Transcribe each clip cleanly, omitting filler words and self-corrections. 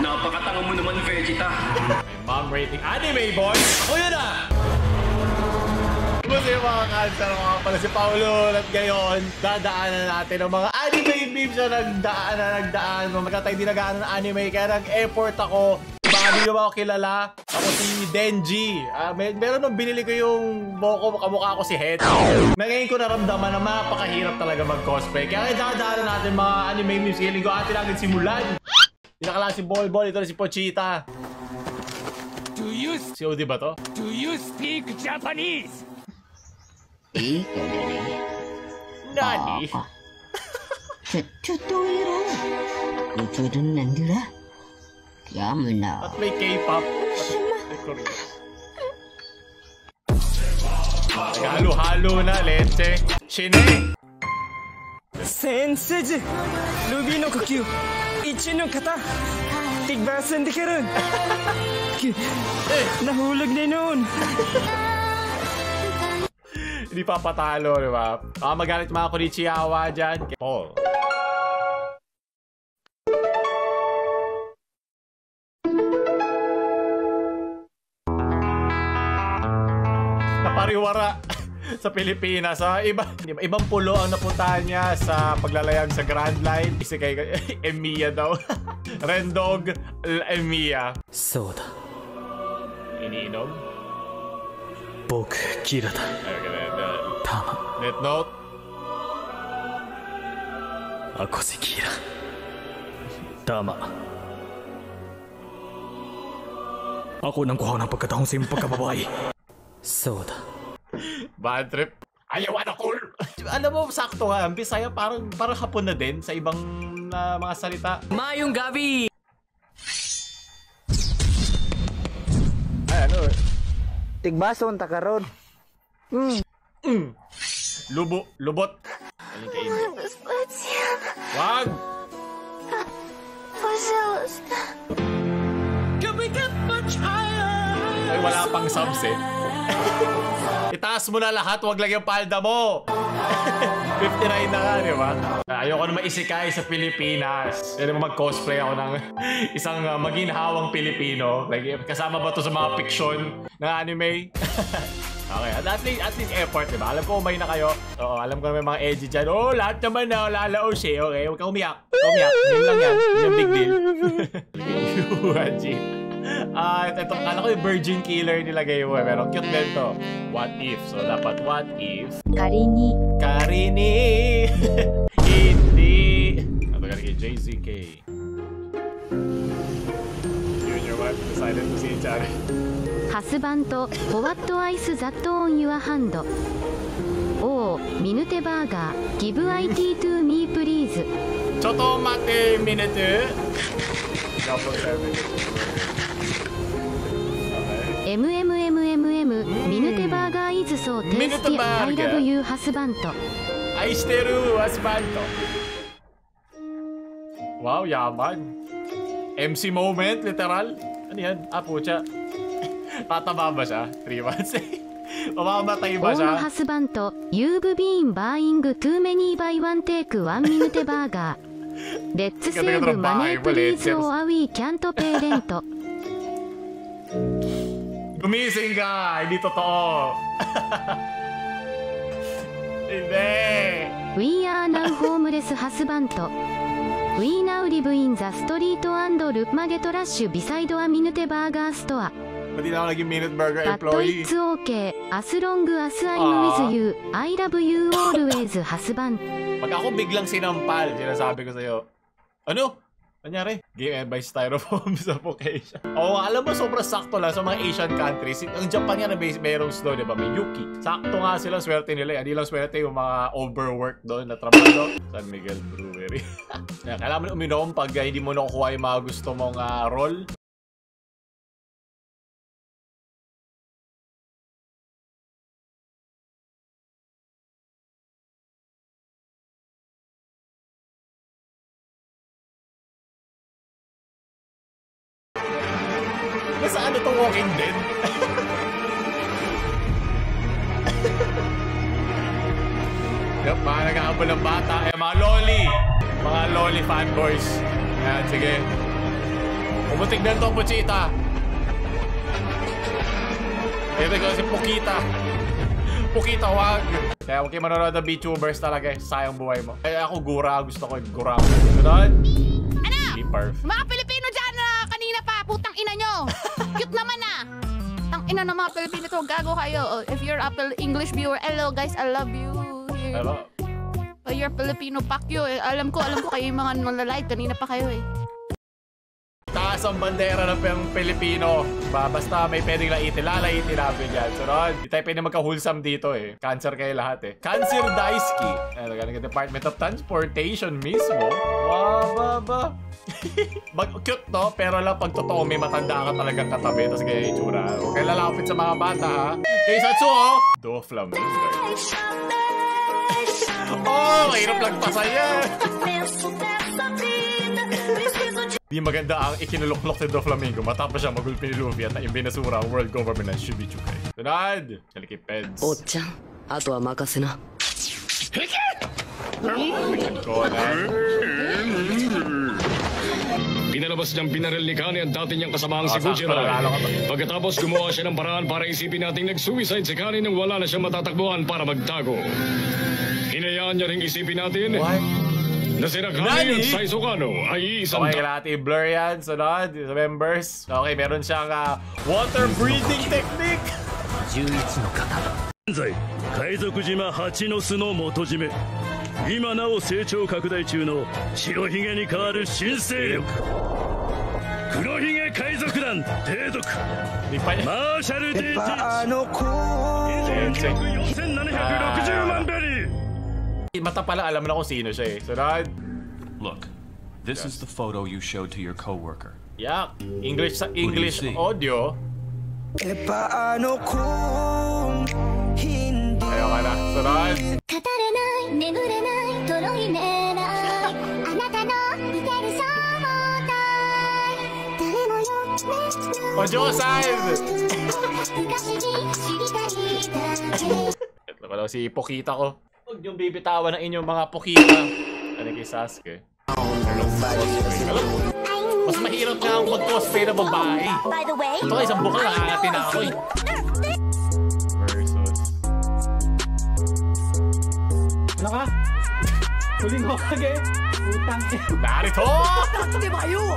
Napakatanga mo naman, Vegeta. Mom rating anime boys. Ako yun ah. Kumusta yung mga cancer, mga pala si Paolo, at ngayon dadaanan natin ang mga anime memes na nagdaan. Magkatay din nag-ano ng anime kaya nag-effort ako. Bago nyo ba ako kilala? Ako si Denji. Meron nung binili ko yung boko, kamukha ko si Head. Ngayon ko naramdaman na mapakahirap talaga mag-cosplay. Kaya dadaanan natin mga anime memes. Hiling ko atin agad simulan. Pinakala si Bolbol, ito na si Pochita. Si Odi ba to? Do you speak Japanese? Nani? At may K-pop. Halo-halo na, leche. Shine! Sensei, Ruby no Kokyu, Ichi no kata, tigbasan di karon. Nahulog na noon. Hindi papatalo, di ba? Magalit mga Konichiwa dyan. Paul. Napariwara sa Pilipinas. Ibang pulo ang napuntahan niya sa paglalayag sa Grand Line. Isa kay Emiya daw. Rendog Emiya. Soda. Iniinom? Boku Kira da. Tama. Net note. Ako si Kira. Tama. Ako nang kuha ng pagkataong sa iyong pagkababae. Soda. Bad trip. Ayaw na cool. Alam mo, sakto nga. Ang Bisaya parang hapon na din sa ibang mga salita. Mayong gabi! Ay, ano eh. Tigbason takaron. Lubot. Ayun kainin. Wag! Ay, wala pang subs eh. Itaas mo na lahat, wag lang yung palda mo. 59 na nga, di ba? Ayoko na maisikay sa Pilipinas. Pwede mo mag-cosplay ako ng isang maginhawang Pilipino. Like, kasama ba to sa mga fiction ng anime? Okay, at least effort, di ba? Alam ko umay na kayo. Oo, alam ko na may mga edgy dyan. Oh, lahat naman na lalaos eh. Okay, huwag ka umiyak. Yun lang yan. Yun yung big deal. Yuhaji. Ito, kala ko yung Virgin Killer nilagay mo eh. Pero cute din to. What if? So, dapat what if? Karini. Hindi. Ito ka kay JZK. Junior wife decided to see each other. Husband, what ice that on your hand? Oh, Minute Burger, give IT to me please. Chotomate minute. Minute Burger is so tasty. I love you, husband. Aishiteru, husband. Wow, yaman. MC moment, literal. Ano yan? Pucha. Tataba ba siya? 3 months eh. Mamamatay ba siya? Husband, you've been buying too many buy one take 1 minute burger. Let's save money please or we can't parent. Gumising ka! Hindi totoo. Hindi. We are now homeless husband. We now live in the street and look market rush beside a minute burger store. Pati na ako naging minute burger But employee. it's okay. As long as I'm with you, I love you always, husband. Pag ako biglang sinampal, sinasabi ko sa'yo, ano? Kanyari, game by styrofoam sa Pokemon. Oo, alam mo, sobrang sakto lang sa mga Asian countries. Ang Japan nga na mayroong snow, di ba? May Yuki. Sakto nga sila, swerte nila. Hindi lang swerte yung mga overwork doon na trabaho. San Miguel Brewery. Kailangan mo uminom pag hindi mo nakukuha yung mga gusto mong roll. Sa ano itong Walking Dead? Yup, mga nag-aabol ng bata. Mga loli fanboys. Ayan, sige. Pumutik na ito, Puchita. Ito ko si Pukita. Pukita, wag. Kaya huwag kayo manonood ng VTubers talaga eh. Sayang buhay mo. Kaya ako gura. Gusto ko yung gura. Ganun? Ano? Perf. Mga Pilipino dyan na kanina pa. Putang ina nyo. Cute naman ah. Tang ina ng mga Pilipino to. Gago kayo. If you're a English viewer, hello guys. I love you. Hello? You're Filipino, fuck you. Alam ko kayo yung mga nalalight. Kanina pa kayo eh. Taas ang bandera ng Pilipino. Basta may pwedeng laitin. Lalaitin namin yan. Sunod. Hindi tayo pwede magka-wholesome dito eh. Cancer kayo lahat eh. Cancer Daisuke. Galing Department of Transportation mismo. Ba. Cute no? Pero lang pag totoo may matanda ka talagang katabi. Tapos kaya itsura. Huwag kayo lalapit sa mga bata ha. Kay Satsuo. Doflamingo. Oh, mahirap lang pasaya. Di maganda ang ikinuluklok ni Doflamingo matapos siya magulpi ni Luffy at imbinasura ang world government ng Shibichukai. Tunad! Kaliki Peds. O-chan, ato wa makase na. Pinalabas niyang binaril ni Kani ang dati niyang kasamaang si Gujira. Pagkatapos gumawa siya ng paraan para isipin nating nag-suicide si Kani nang wala na siyang matatakbuhan para magtago. Hinayaan niya ring isipin natin na si Kani at Saisokano ay isang okay, natin blur yan. Sunod, sa members. Okay, meron siyang water breathing technique. 11の方現在海賊島蜂の巣の元締め今なお成長拡大中の白ひげに代わる新勢力黒ひげ海賊団帝族マーシャル D 4760万ベリー Mata pala alam na kung sino siya eh. Sunod. Look, this is the photo you showed to your coworker. Yeah, English sa English audio. Paano kung hindi Ayaw ka na. Sunod. O Josan! Ito ko daw si Pokita ko. Huwag niyong bibitawan ng inyong mga Pokita. Ano kay Sasuke? Mas mahirap nga ang mag-cosplay na babae. Ito isang bukal nakakatin na ako eh. Versus. Ano ka? Huling Hokage. Utang. Narito!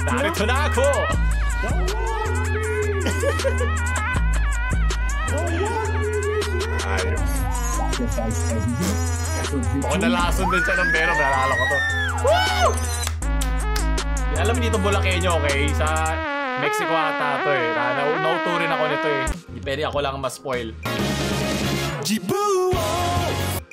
Narito na ako! Ayos. Baka nalason din siya ng pera. Nalala ko to. Woo! Alam niyo dito Bulakenyo, okay? Sa Mexico ata to eh. Nauturin ako nito eh. Hindi pwede ako lang ma-spoil. Jibu!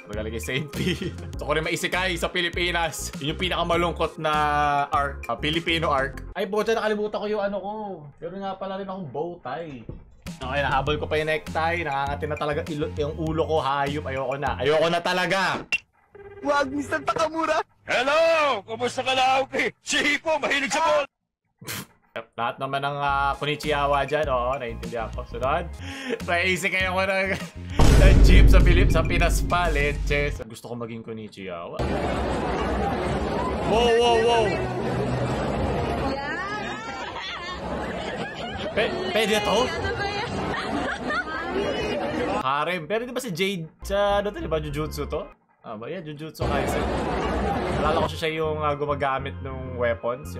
Magaling kay Saint P. Gusto ko rin maisikay sa Pilipinas. Yun yung pinakamalungkot na arc. Filipino arc. Ay, bocha, nakalimutan ko yung ano ko. Pero nga pala rin akong bow tie. Okay, nahabol ko pa yung necktie. Nakangati na talaga yung ulo ko. Hayop. Ayoko na. Ayoko na talaga. Wag, Mr. Takamura! Hello! Kumusta ka na, okay? Si Hippo, mahilig sa ball! Lahat naman ng Konichiwa dyan, oo, naiintindihan ko. Sunod, naisip kayo ko ng jeep sa Pinas pa, leches. Gusto ko maging Konichiwa. Wow, wow, wow! Pwede to? Harem. Pero di ba si Jade sa, ano to, di ba, Jujutsu to? Ah, ba yan? Jujutsu Kaisen. Alala ko siya yung gumagamit ng weapons.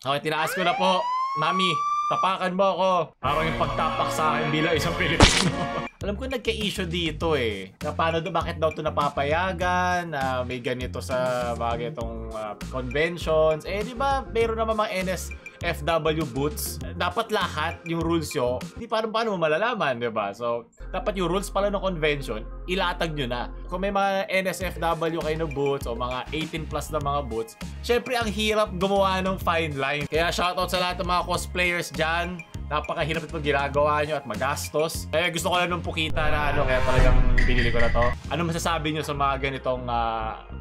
Okay, tinaas ko na po. Mami, tapakan mo ako. Parang yung pagtapak sa akin bilang isang Pilipino. Alam ko nagka-issue dito eh. Na paano do, bakit daw ito napapayagan? May ganito sa mga itong conventions. Eh, di ba, mayroon naman mga NSFW boots. Dapat lahat yung rules nyo. Di paano mo malalaman, di ba? So, dapat yung rules pala ng convention, ilatag nyo na. Kung may mga NSFW kayo na boots o mga 18 plus na mga boots, syempre ang hirap gumawa ng fine line. Kaya shoutout sa lahat ng mga cosplayers dyan. Napakahirap itong ginagawa nyo at magastos. Kaya gusto ko lang nung Pukita na ano, kaya talagang binili ko na to. Ano masasabi nyo sa mga ganitong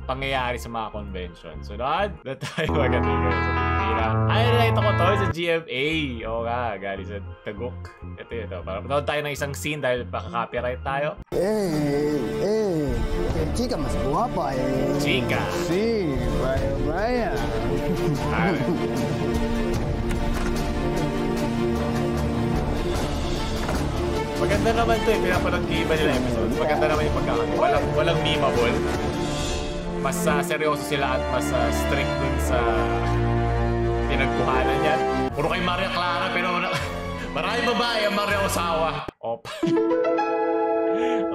pangyayari sa mga convention? So, doon tayo magating kayo sa Pilipinas. Ay, nakita ko to sa GMA. Oo nga, galing sa Tagok. Ito. Para panood tayo ng isang scene dahil baka-copyright tayo. Chica mas guapa Chica. Sí, vaya. Maganda naman to eh. Pinapanood ko iba nila episodes. Maganda naman yung pagkakati. Walang memeable. Mas seryoso sila at mas strict dun sa pinagkuhanan yan. Puro kay Maria Clara pero maraming babae ang Maria Osawa. Op.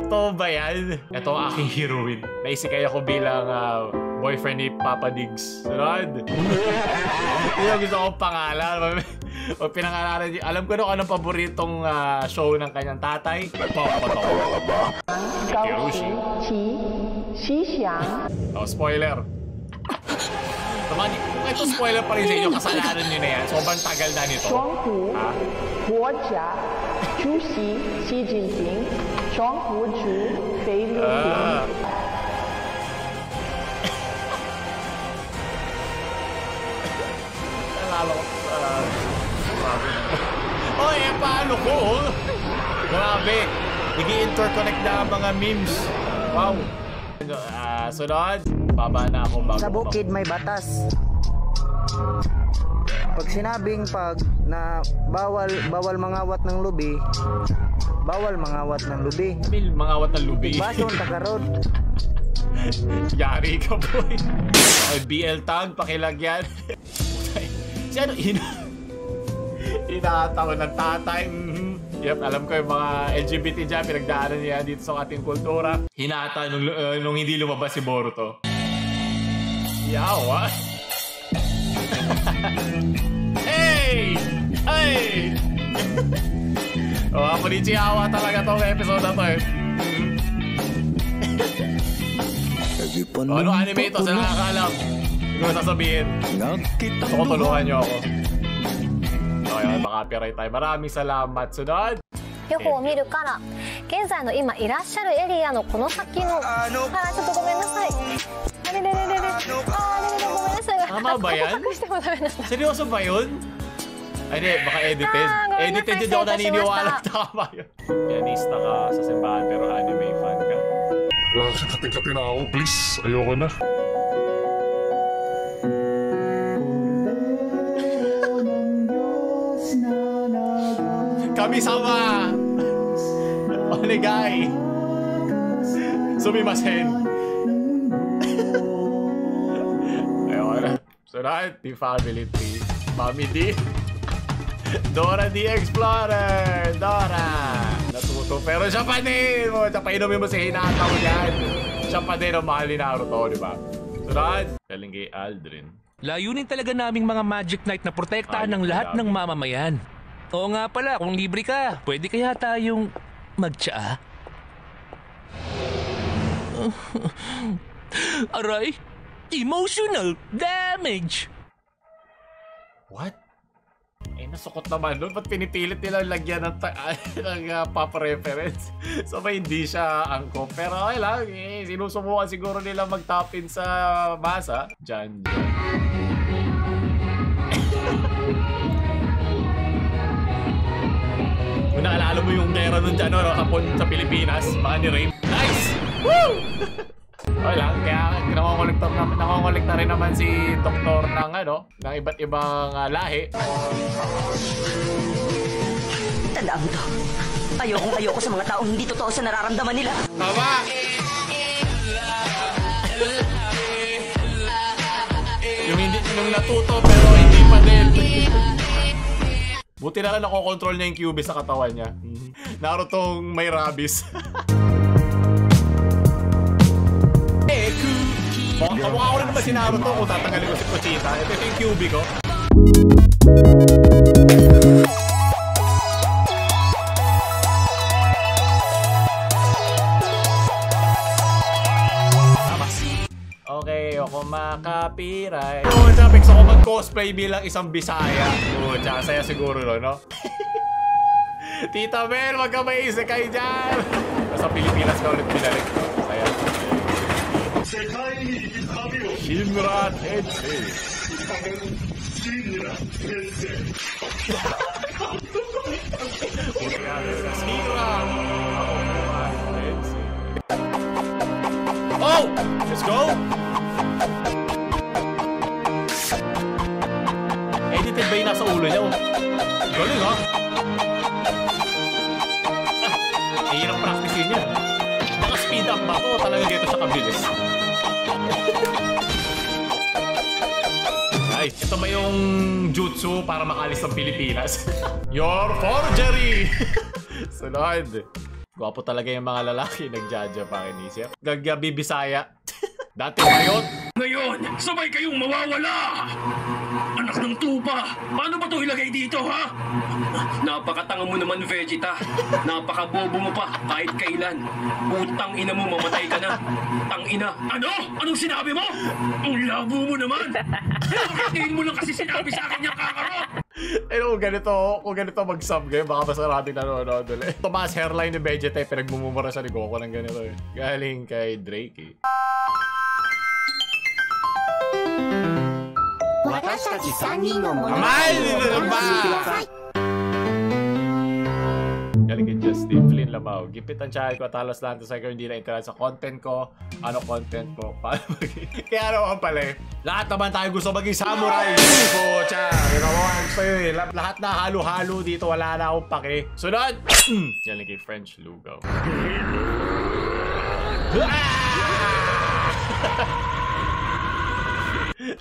Totoo ba yan? Ito ang aking heroine. Naisikay ako bilang boyfriend ni Papa Diggs. Sunod. Hindi ang gusto kong pangalan. O pinangalanan niya. Alam ko na kung anong paboritong show ng kanyang tatay. Nagpapatawa ba? Hiroshi. Oh, spoiler. Kung ito spoiler pa rin sa inyo, kasalanan nyo na yan. Sobrang tagal na nito. Ha? Nalalo ko. Oy, paano ko? Grabe. Nag-i-interconnect na ang mga memes. Wow. Sunod. Baba na ako bago. Sa bukid may batas. Pag sinabing na bawal mangawat ng lubi, bawal mangawat ng lubi. Mangawat ng lubi. Tigbason takarod. Yari ka, boy. Ay, BL tag, pakilagyan. Si ano, inataw ng tatay. Yep, alam ko yung mga LGBT dyan, pinagdaanan niya dito sa ating kultura. Hinata nung hindi lumabas si Boruto. Yawa. Hey! Hey! Oh, Konnichiwa talaga tong episode na to eh. Ano anime ito? Sa nakakalam. Hindi ko sasabihin. Gusto ko tulungan niyo ako. Okay, makapiright tayo. Maraming salamat. Sunod. 予報を見るから現在の今いらっしゃるエリアのこの先のちょっとごめんなさいあれれれれれごめんなさい Tama ba yan? Seryoso ba yun? Ay di, baka edited. Edited yun ako naniniwala. Tama yun. Pianista ka sa simbahan pero anime fan ka. Kati-kati na ako, please. Ayoko na. Kami-sama! Onegai! Sumimasen! Ayoko na. Sunod, the family tree. Mami D. Dora the Explorer! Dora! Natuto. Pero siya pa din! Siya pa inumin mo si Hinata mo dyan. Siya pa din ang mahal ni Naruto, di ba? Sunod, galing kay Aldrin. Layunin talaga naming mga Magic Knight na protektahan ng lahat ng mamamayan. Oo nga pala, kung libre ka, pwede kaya tayong magtsaa? Aray! Emotional damage! What? Eh, nasukot naman doon. Ba't pinipilit nila lagyan ng papa reference? So, ba hindi siya angkop. Pero okay lang. Eh, sinusubukan siguro nila mag-top-in sa masa. Diyan. Kung naalala mo yung gera nun dyan, hapon sa Pilipinas, mga ni-rape. Nice! Woo! Okay lang, kaya nakongolekta rin naman si doktor ng ng iba't ibang lahi. Tandaan mo to. Ayoko sa mga taong hindi totoo sa nararamdaman nila. Tama! Yung natuto pero hindi pa din. Buti na lang nakokontrol niya yung QB sa katawan niya. Narutong may rabies. Kamukha ko rin naman si Naruto kung tatanggalin ko si Pochita. Ito yung QB ko. Okay, ako makapiray. Sabi ko mag-cosplay bilang isang Bisaya. Tsaka saya siguro no? Tita Mel, wag ka maisip kayo dyan. Sa Pilipinas ka ulit pinalik. Saya. Shinra Tensei. Shinra Tensei. Oh! Let's go! Edited ba yung nasa ulo niya? Galing ha? speed up ba ito? Talaga dito siya kabilis. Ay, ito ba yung jutsu para makalis ng Pilipinas? Your forgery! Sunod. Gwapo talaga yung mga lalaki nagjaja pa kinisip. Gagabi Bisaya. Dati mayot. Ngayon, sabay kayong mawawala! Anak ng tupa! Paano ba ito ilagay dito, ha? Napakatanga mo naman, Vegeta. Napakabobo mo pa kahit kailan. Utang ina mo, mamatay ka na. Tang ina. Ano? Anong sinabi mo? Ang labo mo naman! Tingin mo lang kasi sinabi sa akin yung kakarot! Eh kung ganito mag-sub kayo, baka mas maraming nanonood ulit. Tumaas hairline ni Vegeta, pinagmumura sa ni Goku ng ganito eh. Galing kay Drake eh. Amal! Galing kay Justin Flynn Lamau. Gipit ang channel ko, talos lang to sa kayo hindi na interest sa content ko. Ano content ko? Kaya ano pala eh. Lahat naman tayo gusto maging samurai. Pocha! Ginawa ko sa'yo eh. Lahat na halo-halo dito. Wala na akong pake. Sunod! Galing kay French Lugaw.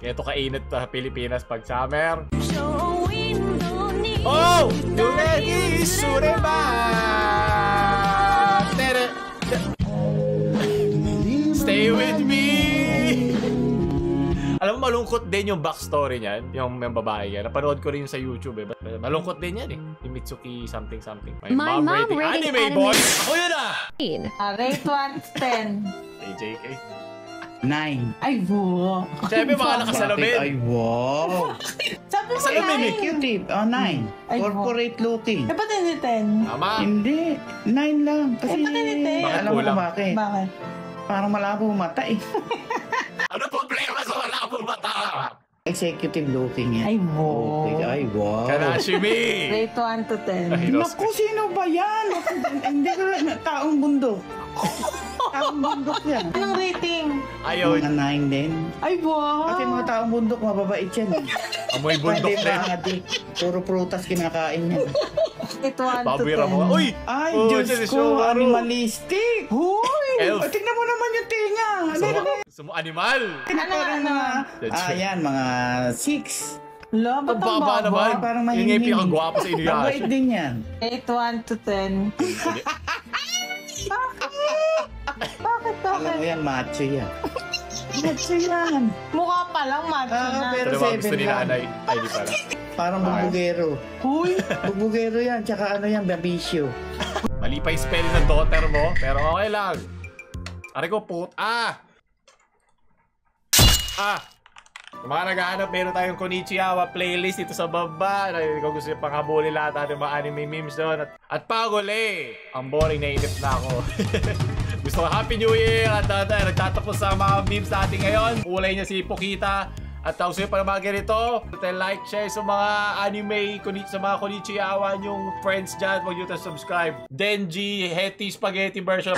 Ito kainit sa Pilipinas pag summer. Oh! Yunegi Sureba! Stay with me! Alam mo, malungkot din yung backstory niyan, yung babae yan. Napanood ko rin sa YouTube eh. Malungkot din yan eh. Yung Mitsuki something something. My mom rating anime boys! Ako yun ah! Rate 1 to 10. AJK. 9. Ay, wow. Siyempre mga nakasalamin. Ay, wow. Sabi mo Salamin eh. Cute. Oh, 9. Corporate looking. Ba't hindi 10? Tama. Hindi. 9 lang. Kasi, ba't hindi 10? Alam mo kung bakit? Bakit? Parang malabo mata eh. Ano problema sa malabo mata? Executive looking yan. Ay, wow. Okay. Ay, wow. Kanashimi! Rate 1 to 10. Naku, sino ba yan? Hindi ko na taong bundok. Taong bundok yan. Anong rating? Ayaw. Mga 9 din. Ay, wow. Kasi mga taong bundok, mababait yan. Amoy bundok din. Puro prutas kinakain yan. Rate 1 to 10. Pabira mo. Uy! Ay, Diyos ko, animalistic. Huy! Elf. Tingnan mo naman yung tinga. Sumo animal! Ano? Ayan, mga 6. Love, Ang baba naman. Parang Yung nga yung pinakagwapo sa Inuyasha. Mabait din yan. Rate 1 to 10. Bakit? Alam mo yan, macho yan. Macho yan. Mukha pa lang macho na. Pero Pero mga gusto 7 ni lang. nanay. Ay, di pala. Parang bubugero. Huy! Bubugero yan, tsaka ano yan, babisyo. Mali pa yung spelling ng daughter mo, pero okay lang. Aray ko, Kung mga naghahanap, meron tayong Konichiwa playlist dito sa baba. Kung gusto nyo panghabulin lahat natin mga anime memes doon. At paguli, ang boring, nainip na ako. Gusto ko Happy New Year at nagtatapos sa mga memes natin ngayon. Kulay niya si Pokita. At gusto nyo pa na mga ganito, like, share sa mga anime, sa mga Konichiwa yung friends dyan. Huwag nyo subscribe. Denji, Hetty, Spaghetti version.